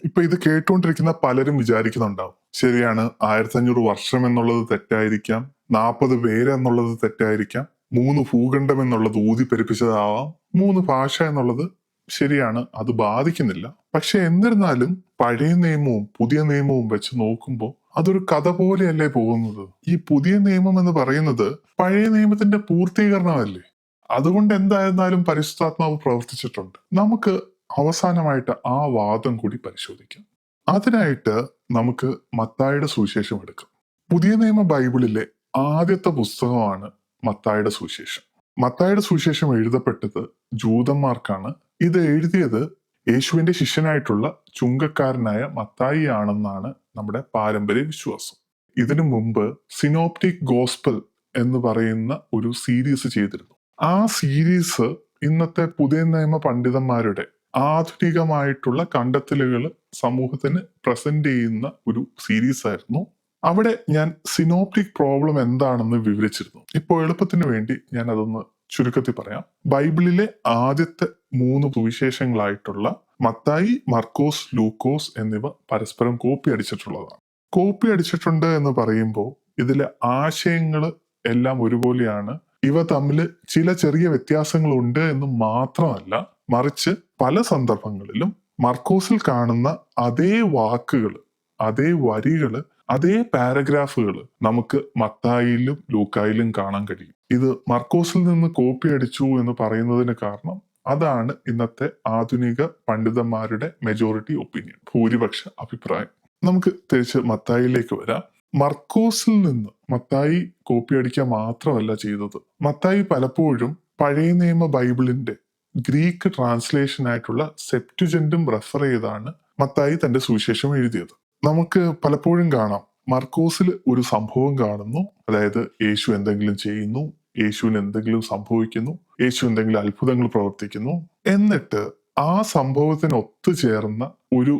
ഇപ്പൊ ഇത് കേട്ടുകൊണ്ടിരിക്കുന്ന പലരും വിചാരിക്കുന്നുണ്ടാവും, ശരിയാണ്, 1500 വർഷം എന്നുള്ളത് തെറ്റായിരിക്കാം, 40 പേര് എന്നുള്ളത് തെറ്റായിരിക്കാം, 3 ഭൂഖണ്ഡം എന്നുള്ളത് ഊതിപ്പെരുപ്പിച്ചതാവാം, 3 ഭാഷ എന്നുള്ളത് ശരിയാണ്, അത് ബാധിക്കുന്നില്ല. പക്ഷെ എന്നിരുന്നാലും പഴയ നിയമവും പുതിയ നിയമവും വെച്ച് നോക്കുമ്പോൾ അതൊരു കഥ പോലെയല്ലേ പോകുന്നത്. ഈ പുതിയ നിയമം എന്ന് പറയുന്നത് പഴയ നിയമത്തിന്റെ പൂർത്തീകരണമല്ലേ. അതുകൊണ്ട് എന്തായിരുന്നാലും പരിശുദ്ധാത്മാവ് പ്രവർത്തിച്ചിട്ടുണ്ട്. നമുക്ക് അവസാനമായിട്ട് ആ വാദം കൂടി പരിശോധിക്കാം. അതിനായിട്ട് നമുക്ക് മത്തായിയുടെ സുവിശേഷം എടുക്കാം. പുതിയ നിയമ ബൈബിളിലെ ആദ്യത്തെ പുസ്തകമാണ് മത്തായിയുടെ സുവിശേഷം. മത്തായിയുടെ സുവിശേഷം എഴുതപ്പെട്ടത് ജൂതന്മാർക്കാണ്. ഇത് എഴുതിയത് യേശുവിന്റെ ശിഷ്യനായിട്ടുള്ള ചുങ്കക്കാരനായ മത്തായി ആണെന്നാണ് നമ്മുടെ പാരമ്പര്യ വിശ്വാസം. ഇതിനു മുമ്പ് സിനോപ്റ്റിക് ഗോസ്പൽ എന്ന് പറയുന്ന ഒരു സീരീസ് ചെയ്തിരുന്നു. ആ സീരീസ് ഇന്നത്തെ പുതിയ നിയമ പണ്ഡിതന്മാരുടെ ആധുനികമായിട്ടുള്ള കണ്ടെത്തലുകൾ സമൂഹത്തിന് പ്രസന്റ് ചെയ്യുന്ന ഒരു സീരീസ് ആയിരുന്നു. അവിടെ ഞാൻ സിനോപ്റ്റിക് പ്രോബ്ലം എന്താണെന്ന് വിവരിച്ചിരുന്നു. ഇപ്പോൾ എളുപ്പത്തിന് വേണ്ടി ഞാൻ അതൊന്ന് ചുരുക്കത്തിൽ പറയാം. ബൈബിളിലെ ആദ്യത്തെ 3 സുവിശേഷങ്ങളായിട്ടുള്ള മത്തായി, മർക്കോസ്, ലൂക്കോസ് എന്നിവ പരസ്പരം കോപ്പി അടിച്ചിട്ടുള്ളതാണ്. കോപ്പി അടിച്ചിട്ടുണ്ട് എന്ന് പറയുമ്പോൾ ഇതിലെ ആശയങ്ങൾ എല്ലാം ഒരുപോലെയാണ്. ഇവ തമ്മിൽ ചില ചെറിയ വ്യത്യാസങ്ങളുണ്ട് എന്ന് മാത്രമല്ല, മറിച്ച് പല സന്ദർഭങ്ങളിലും മർക്കോസിൽ കാണുന്ന അതേ വാക്കുകൾ, അതേ വരികൾ, അതേ പാരഗ്രാഫുകൾ നമുക്ക് മത്തായിലും ലൂക്കായിലും കാണാൻ കഴിയും. ഇത് മർക്കോസിൽ നിന്ന് കോപ്പി അടിച്ചു എന്ന് പറയുന്നതിന് കാരണം അതാണ് ഇന്നത്തെ ആധുനിക പണ്ഡിതന്മാരുടെ മെജോറിറ്റി ഒപ്പീനിയൻ, ഭൂരിപക്ഷ അഭിപ്രായം. നമുക്ക് തിരിച്ച് മത്തായിലേക്ക് വരാം. മർക്കോസിൽ നിന്ന് മത്തായി കോപ്പി അടിക്കുക മാത്രമല്ല ചെയ്തത്. മത്തായി പലപ്പോഴും പഴയ നിയമ ബൈബിളിന്റെ ഗ്രീക്ക് ട്രാൻസ്ലേഷൻ ആയിട്ടുള്ള സെപ്റ്റുജന്റും റെഫർ ചെയ്താണ് മത്തായി തന്റെ സുവിശേഷം എഴുതിയത്. നമുക്ക് പലപ്പോഴും കാണാം, മർക്കോസിൽ ഒരു സംഭവം കാണുന്നു, അതായത് യേശു എന്തെങ്കിലും ചെയ്യുന്നു, യേശുവിന് എന്തെങ്കിലും സംഭവിക്കുന്നു, യേശു എന്തെങ്കിലും അത്ഭുതങ്ങൾ പ്രവർത്തിക്കുന്നു, എന്നിട്ട് ആ സംഭവത്തിന് ഒത്തുചേർന്ന ഒരു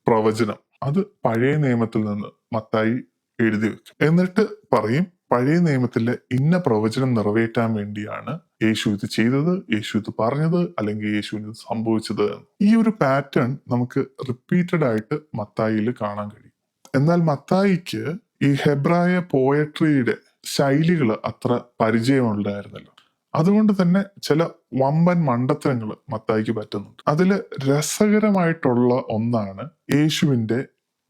പ്രവചനം അത് പഴയ നിയമത്തിൽ നിന്ന് മത്തായി എഴുതി വെക്കും. എന്നിട്ട് പറയും, പഴയ നിയമത്തിലെ ഇന്ന പ്രവചനം നിറവേറ്റാൻ വേണ്ടിയാണ് യേശു ഇത് ചെയ്തത്, യേശു ഇത് പറഞ്ഞത്, അല്ലെങ്കിൽ യേശുവിന് ഇത് സംഭവിച്ചത്. ഈ ഒരു പാറ്റേൺ നമുക്ക് റിപ്പീറ്റഡ് ആയിട്ട് മത്തായിയിൽ കാണാൻ കഴിയും. എന്നാൽ മത്തായിക്ക് ഈ ഹെബ്രായ പോയട്രിയുടെ ശൈലികൾ അത്ര പരിചയമുണ്ടായിരുന്നല്ലോ. അതുകൊണ്ട് തന്നെ ചില വമ്പൻ മണ്ടത്തരങ്ങൾ മത്തായിക്ക് പറ്റുന്നുണ്ട്. അതില് രസകരമായിട്ടുള്ള ഒന്നാണ് യേശുവിന്റെ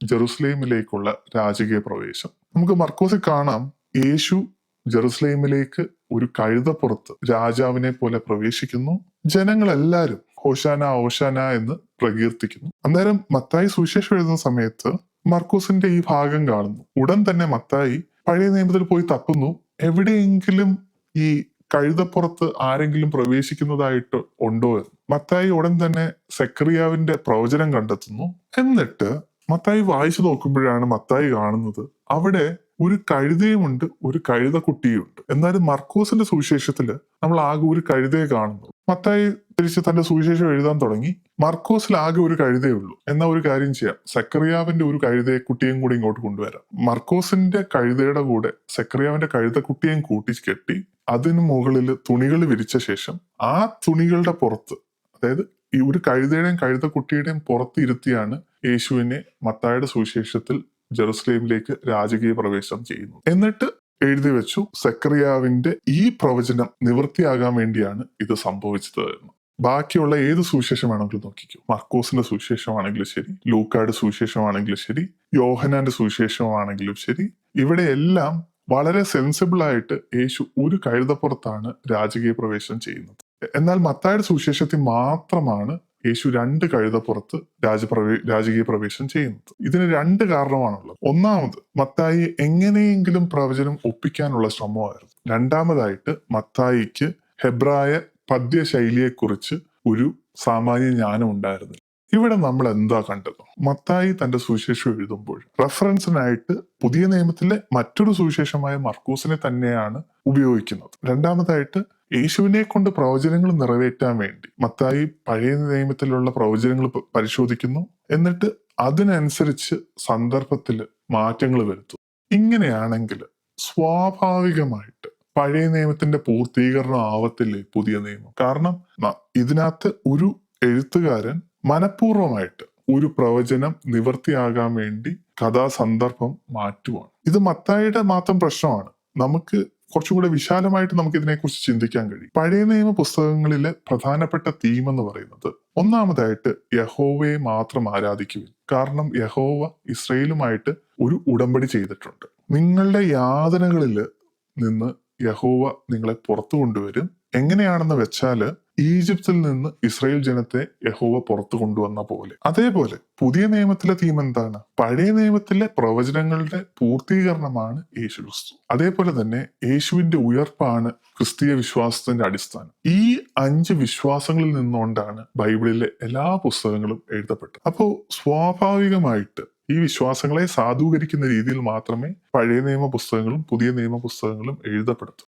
ജെറുസലേമിലേക്കുള്ള രാജകീയ പ്രവേശം. നമുക്ക് മർക്കോസിൽ കാണാം, യേശു ജെറുസലേമിലേക്ക് ഒരു കഴുതപ്പുറത്ത് രാജാവിനെ പോലെ പ്രവേശിക്കുന്നു. ജനങ്ങളെല്ലാരും ഹോശാന ഹോശാന എന്ന് പ്രകീർത്തിക്കുന്നു. അന്നേരം മത്തായി സുവിശേഷം എഴുതുന്ന സമയത്ത് മർക്കോസിന്റെ ഈ ഭാഗം കാണുന്നു. ഉടൻ തന്നെ മത്തായി പഴയ നിയമത്തിൽ പോയി തപ്പുന്നു, എവിടെയെങ്കിലും ഈ കഴുതപ്പുറത്ത് ആരെങ്കിലും പ്രവേശിക്കുന്നതായിട്ട് ഉണ്ടോ എന്ന്. മത്തായി ഉടൻ തന്നെ സെക്കറിയാവിന്റെ പ്രവചനം കണ്ടെത്തുന്നു. എന്നിട്ട് മത്തായി വായിച്ചു നോക്കുമ്പോഴാണ് മത്തായി കാണുന്നത് അവിടെ ഒരു കഴുതയുമുണ്ട്, ഒരു കഴുതക്കുട്ടിയുമുണ്ട്. എന്നാലും മർക്കോസിന്റെ സുവിശേഷത്തില് നമ്മൾ ആകെ ഒരു കഴുതയെ കാണുന്നു. മത്തായി തിരിച്ച് തന്റെ സുവിശേഷം എഴുതാൻ തുടങ്ങി, മർക്കോസിൽ ആകെ ഒരു കഴുതയേ ഉള്ളൂ. എന്നാ ഒരു കാര്യം ചെയ്യാം, സെക്കറിയാവിന്റെ ഒരു കഴുതയെ കുട്ടിയും കൂടി ഇങ്ങോട്ട് കൊണ്ടുവരാം. മർക്കോസിന്റെ കഴുതയുടെ കൂടെ സെക്കറിയാവിന്റെ കഴുതക്കുട്ടിയും കൂട്ടിക്കെട്ടി അതിന് മുകളിൽ തുണികൾ വിരിച്ച ശേഷം ആ തുണികളുടെ പുറത്ത്, അതായത് ഈ ഒരു കഴുതയുടെയും കഴുതക്കുട്ടിയുടെയും പുറത്ത് ഇരുത്തിയാണ് യേശുവിനെ മത്തായിയുടെ സുവിശേഷത്തിൽ ജെറുസലേമിലേക്ക് രാജകീയ പ്രവേശനം ചെയ്യുന്നു. എന്നിട്ട് എഴുതി വെച്ചു, സെക്കറിയാവിന്റെ ഈ പ്രവചനം നിവൃത്തിയാകാൻ വേണ്ടിയാണ് ഇത് സംഭവിച്ചത് എന്ന്. ബാക്കിയുള്ള ഏത് സുവിശേഷമാണെങ്കിലും നോക്കിക്കോ, മർക്കോസിന്റെ സുവിശേഷമാണെങ്കിലും ശരി, ലൂക്കായുടെ സുവിശേഷമാണെങ്കിലും ശരി, യോഹനാന്റെ സുവിശേഷമാണെങ്കിലും ശരി, ഇവിടെ എല്ലാം വളരെ സെൻസിബിൾ ആയിട്ട് യേശു ഒരു കഴുതപ്പുറത്താണ് രാജകീയ പ്രവേശനം ചെയ്യുന്നത്. എന്നാൽ മത്തായിയുടെ സുവിശേഷത്തിൽ മാത്രമാണ് യേശു 2 കഴുതപ്പുറത്ത് രാജകീയ പ്രവേശനം ചെയ്യുന്നത്. ഇതിന് 2 കാരണമാണുള്ളത്. ഒന്നാമത്, മത്തായി എങ്ങനെയെങ്കിലും പ്രവചനം ഒപ്പിക്കാനുള്ള ശ്രമമായിരുന്നു. രണ്ടാമതായിട്ട്, മത്തായിക്ക് ഹെബ്രായ പദ്യശൈലിയെക്കുറിച്ച് ഒരു സാമാന്യ ജ്ഞാനം ഉണ്ടായിരുന്നില്ല. ഇവിടെ നമ്മൾ എന്താ കണ്ടത്? മത്തായി തന്റെ സുവിശേഷം എഴുതുമ്പോൾ റെഫറൻസിനായിട്ട് പുതിയ നിയമത്തിലെ മറ്റൊരു സുവിശേഷമായ മർക്കോസിനെ തന്നെയാണ് ഉപയോഗിക്കുന്നത്. രണ്ടാമതായിട്ട്, യേശുവിനെ കൊണ്ട് പ്രവചനങ്ങൾ നിറവേറ്റാൻ വേണ്ടി മത്തായി പഴയ നിയമത്തിലുള്ള പ്രവചനങ്ങൾ പരിശോധിക്കുന്നു. എന്നിട്ട് അതിനനുസരിച്ച് സന്ദർഭത്തിൽ മാറ്റങ്ങൾ വരുത്തും. ഇങ്ങനെയാണെങ്കിൽ സ്വാഭാവികമായിട്ട് പഴയ നിയമത്തിന്റെ പൂർത്തീകരണം ആവത്തില്ലേ പുതിയ നിയമം? കാരണം ഇതിനകത്ത് ഒരു എഴുത്തുകാരൻ മനഃപൂർവമായിട്ട് ഒരു പ്രവചനം നിവർത്തിയാകാൻ വേണ്ടി കഥാസന്ദർഭം മാറ്റുവാണ്. ഇത് മത്തായിയുടെ മാത്രം പ്രശ്നമാണ്. നമുക്ക് കുറച്ചുകൂടെ വിശാലമായിട്ട് നമുക്ക് ഇതിനെക്കുറിച്ച് ചിന്തിക്കാൻ കഴിയും. പഴയ നിയമ പുസ്തകങ്ങളിലെ പ്രധാനപ്പെട്ട തീം എന്ന് പറയുന്നത്, ഒന്നാമതായിട്ട് യഹോവയെ മാത്രം ആരാധിക്കുവിൻ. കാരണം യഹോവ ഇസ്രയേലുമായിട്ട് ഒരു ഉടമ്പടി ചെയ്തിട്ടുണ്ട്. നിങ്ങളുടെ യാതനകളിൽ നിന്ന് യഹോവ നിങ്ങളെ പുറത്തു കൊണ്ടുവരും. എങ്ങനെയാണെന്ന് വെച്ചാല് ഈജിപ്തിൽ നിന്ന് ഇസ്രായേൽ ജനത്തെ യഹോവ പുറത്തു കൊണ്ടുവന്ന പോലെ. അതേപോലെ പുതിയ നിയമത്തിലെ തീം എന്താണ്? പഴയ നിയമത്തിലെ പ്രവചനങ്ങളുടെ പൂർത്തീകരണമാണ് യേശു ക്രിസ്തു. അതേപോലെ തന്നെ യേശുവിന്റെ ഉയർപ്പാണ് ക്രിസ്തീയ വിശ്വാസത്തിന്റെ അടിസ്ഥാനം. ഈ 5 വിശ്വാസങ്ങളിൽ നിന്നുകൊണ്ടാണ് ബൈബിളിലെ എല്ലാ പുസ്തകങ്ങളും എഴുതപ്പെട്ടത്. അപ്പോൾ സ്വാഭാവികമായിട്ട് ഈ വിശ്വാസങ്ങളെ സാധൂകരിക്കുന്ന രീതിയിൽ മാത്രമേ പഴയ നിയമ പുസ്തകങ്ങളും പുതിയ നിയമ പുസ്തകങ്ങളും എഴുതപ്പെടുത്തു.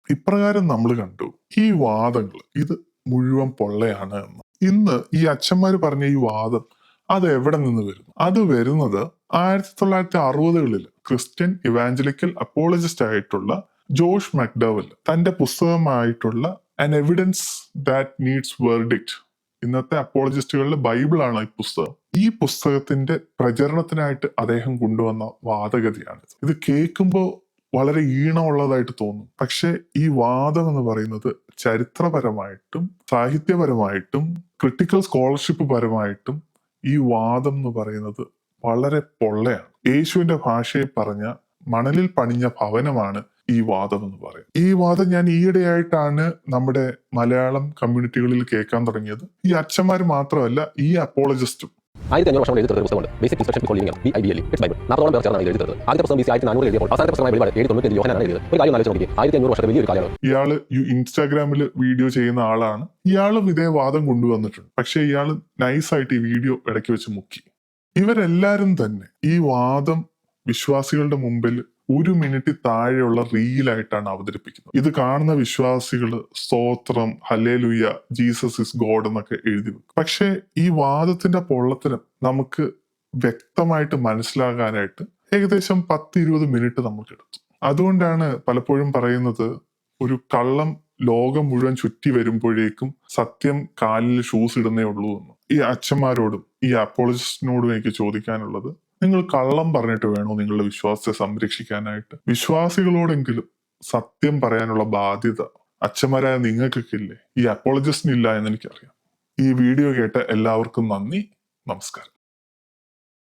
ഇപ്രകാരം നമ്മൾ കണ്ടു ഈ വാദങ്ങൾ ഇത് മുഴുവൻ പൊള്ളയാണ് എന്ന്. ഇന്ന് ഈ അച്ഛന്മാര് പറഞ്ഞ ഈ വാദം അത് എവിടെ നിന്ന് വരുന്നു? അത് വരുന്നത് 1960കളിൽ ക്രിസ്ത്യൻ ഇവാഞ്ചലിക്കൽ അപ്പോളജിസ്റ്റ് ആയിട്ടുള്ള ജോഷ് മക്ഡവൽ തന്റെ പുസ്തകമായിട്ടുള്ള an evidence that needs verdict, ഇന്നത്തെ അപ്പോളജിസ്റ്റുകളുടെ ബൈബിളാണ് ഈ പുസ്തകം. ഈ പുസ്തകത്തിന്റെ പ്രചരണത്തിനായിട്ട് അദ്ദേഹം കൊണ്ടുവന്ന വാദഗതിയാണ്. ഇത് കേൾക്കുമ്പോൾ വളരെ ഈണമുള്ളതായിട്ട് തോന്നും. പക്ഷെ ഈ വാദം എന്ന് പറയുന്നത് ചരിത്രപരമായിട്ടും സാഹിത്യപരമായിട്ടും ക്രിട്ടിക്കൽ സ്കോളർഷിപ്പ് പരമായിട്ടും ഈ വാദം എന്ന് പറയുന്നത് വളരെ പൊള്ളയാണ്. യേശുവിന്റെ ഭാഷയെ പറഞ്ഞ മണലിൽ പണിഞ്ഞ ഭവനമാണ് ഈ വാദം എന്ന് പറയുന്നത്. ഈ വാദം ഞാൻ ഈയിടെയായിട്ടാണ് നമ്മുടെ മലയാളം കമ്മ്യൂണിറ്റികളിൽ കേൾക്കാൻ തുടങ്ങിയത്. ഈ അച്ഛന്മാർ മാത്രമല്ല, ഈ അപ്പോളജിസ്റ്റും 1500 വർഷം എഴുതി തീർത്ത പുസ്തകമുണ്ട്. Basic instruction for living BIBLE. It's Bible. 40ഓളം പേർ ചേർന്നാണ് എഴുതി തീർത്തത്. ആദ്യത്തെ പുസ്തകം BC 1400 എഴുതിയപ്പോൾ അവസാനത്തെ പുസ്തകമായ വെളിപാട് 795 യോഹന്നാനാണ് എഴുതിയത്. ഒരു കാര്യം ആലോചിച്ച് നോക്കി, 1500 വർഷത്തെ വലിയൊരു കാലമാണ്. ഇയാള് ഇൻസ്റ്റാഗ്രാമിൽ വീഡിയോ ചെയ്യുന്ന ആളാണ്. ഇയാളും ഇതേ വാദം കൊണ്ടുവന്നിട്ടുണ്ട്. പക്ഷെ ഇയാള് നൈസായിട്ട് ഈ വീഡിയോ ഇടയ്ക്ക് വെച്ച് മുക്കി. ഇവരെല്ലാരും തന്നെ ഈ വാദം വിശ്വാസികളുടെ മുമ്പിൽ 1 മിനിറ്റ് താഴെയുള്ള റീലായിട്ടാണ് അവതരിപ്പിക്കുന്നത്. ഇത് കാണുന്ന വിശ്വാസികൾ സ്തോത്രം, ഹല്ലേലൂയ, ജീസസ് ഇസ് ഗോഡ് എന്നൊക്കെ എഴുതി വെക്കും. പക്ഷെ ഈ വാദത്തിന്റെ പൊള്ളത്തരം നമുക്ക് വ്യക്തമായിട്ട് മനസ്സിലാകാനായിട്ട് ഏകദേശം 10-20 മിനിറ്റ് നമുക്ക് എടുത്തു. അതുകൊണ്ടാണ് പലപ്പോഴും പറയുന്നത്, ഒരു കള്ളം ലോകം മുഴുവൻ ചുറ്റി വരുമ്പോഴേക്കും സത്യം കാലിൽ ഷൂസ് ഇടുന്നേ ഉള്ളൂ എന്ന്. ഈ അച്ഛന്മാരോടും ഈ അപ്പോളജിസ്റ്റിനോടും എനിക്ക് ചോദിക്കാനുള്ളത്, നിങ്ങൾ കള്ളം പറഞ്ഞിട്ട് വേണോ നിങ്ങളുടെ വിശ്വാസത്തെ സംരക്ഷിക്കാനായിട്ട്? വിശ്വാസികളോടെങ്കിലും സത്യം പറയാനുള്ള ബാധ്യത അച്ഛന്മാരായ നിങ്ങൾക്കൊക്കെ ഇല്ലേ? ഈ അപ്പോളജിസ്റ്റിന് ഇല്ല എന്ന് എനിക്കറിയാം. ഈ വീഡിയോ കേട്ട എല്ലാവർക്കും നന്ദി. നമസ്കാരം.